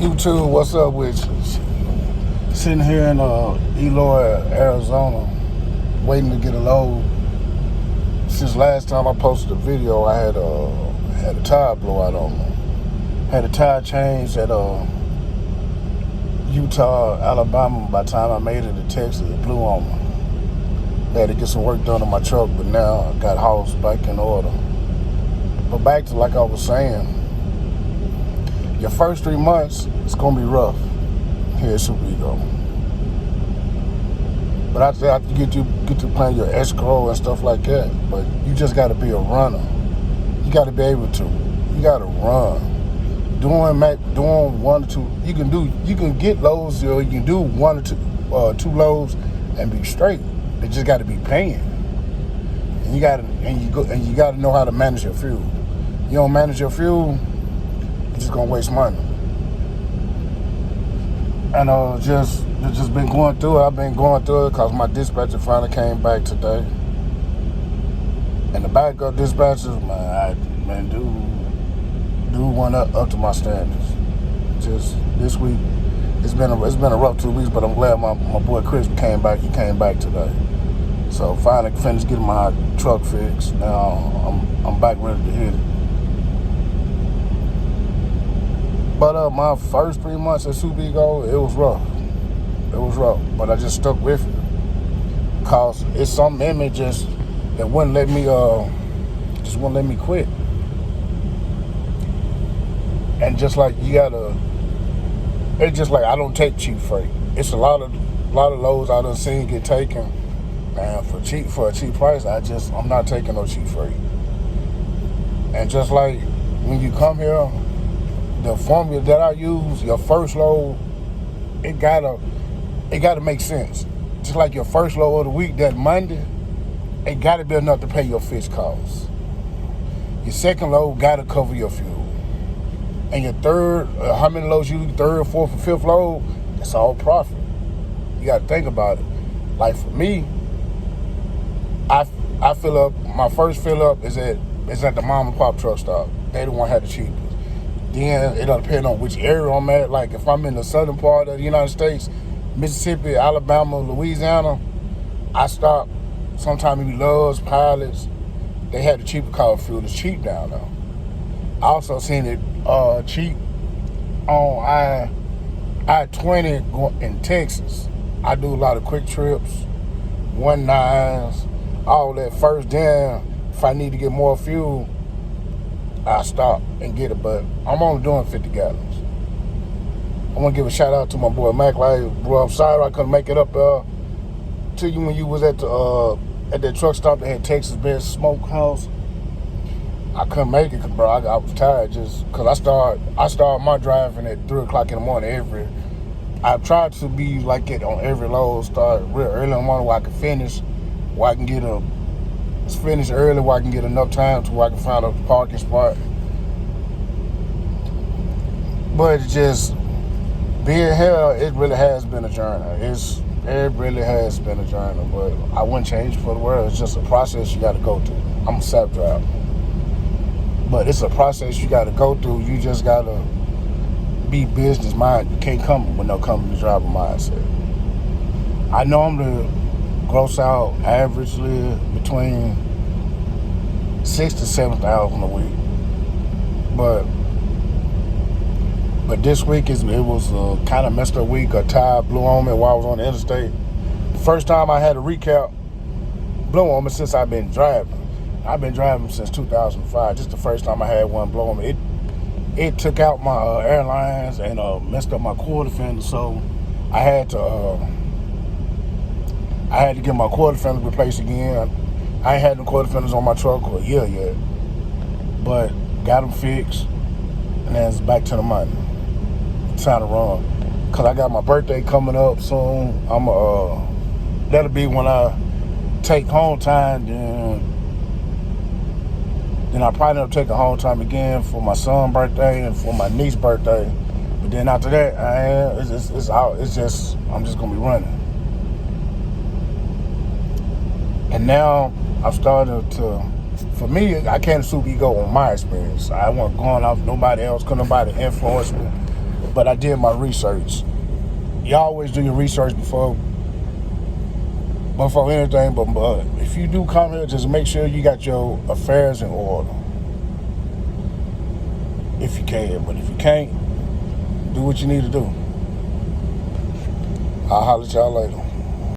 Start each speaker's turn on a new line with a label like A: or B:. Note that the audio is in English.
A: YouTube, what's up with you? Sitting here in Eloy, Arizona, waiting to get a load. Since last time I posted a video, I had a tire blowout on me. Had a tire change at Utah, Alabama. By the time I made it to Texas, it blew on me. Had to get some work done on my truck, but now I got house back in order. But back to like I was saying, your first 3 months, it's gonna be rough here at SuperEGO. But after you get to plan your escrow and stuff like that, but you just gotta be a runner. You gotta be able to. You gotta run. Doing 1 or 2, you can get loads, or you can do 1 or 2 loads and be straight. They just gotta be paying. And you gotta know how to manage your fuel. You don't manage your fuel, you're just gonna waste money. And just been going through it. I've been going through it because my dispatcher finally came back today. And the backup dispatchers, man, do one up to my standards. Just this week, it's been a rough 2 weeks, but I'm glad my boy Chris came back. He came back today. So finally finished getting my truck fixed. Now I'm back ready to hit it. But my first 3 months at SuperEGO, it was rough. It was rough, but I just stuck with it. Cause it's something in me that wouldn't let me quit. And just like it's just like I don't take cheap freight. It's a lot of loads I done seen get taken, and for a cheap price, I'm not taking no cheap freight. And just like when you come here, the formula that I use, your first load, it gotta make sense. Just like your first load of the week, that Monday, it gotta be enough to pay your fixed costs. Your second load gotta cover your fuel. And your third, how many loads you do, third, fourth, and fifth load, it's all profit. You gotta think about it. Like for me, I fill up, my first fill up is at the mom and pop truck stop. They the one had the cheapest. Then it'll depend on which area I'm at. Like if I'm in the southern part of the United States, Mississippi, Alabama, Louisiana, I stop. Sometimes it be Love's, Pilots. They had the cheaper car fuel. It's cheap down there. I also seen it cheap on I-20 in Texas. I do a lot of quick trips, 1.9s, all that. First down, if I need to get more fuel, I stop and get it, but I'm only doing 50 gallons. I want to give a shout out to my boy Mac. Like, bro, I'm sorry I couldn't make it up to you when you was at that truck stop that had Texas Best Smokehouse. I couldn't make it, bro. I was tired just because I start my driving at 3 o'clock in the morning I tried to be like it on every load, start real early in the morning where I can finish, where I can finish early where I can get enough time to where I can find a parking spot. But it's just being here, it really has been a journey. It really has been a journey, but I wouldn't change it for the world. It's just a process you got to go through. I'm a SAP driver, but it's a process you got to go through. You just got to be business minded. You can't come with no company driver mindset. I know I'm the gross out averagely between 6,000 to 7,000 a week, but this week it was a kind of messed up week. A tire blew on me while I was on the interstate. The first time I had a recap blow on me since I've been driving. I've been driving since 2005. Just the first time I had one blow on me. It took out my airlines and messed up my quarter fender, so I had to get my quarter fenders replaced again. I ain't had no quarter fenders on my truck for a year yet, but got them fixed, and then it's back to the money. Time to run, cause I got my birthday coming up soon. That'll be when I take home time. Then I probably never take a home time again for my son's birthday and for my niece's birthday. But then after that, I'm just gonna be running. And now I've started to, for me, I can't SuperEGO on my experience. I wasn't going off nobody else, couldn't nobody influence me. but I did my research. You always do your research before anything, but if you do come here, just make sure you got your affairs in order. If you can, but if you can't, do what you need to do. I'll holler at y'all later.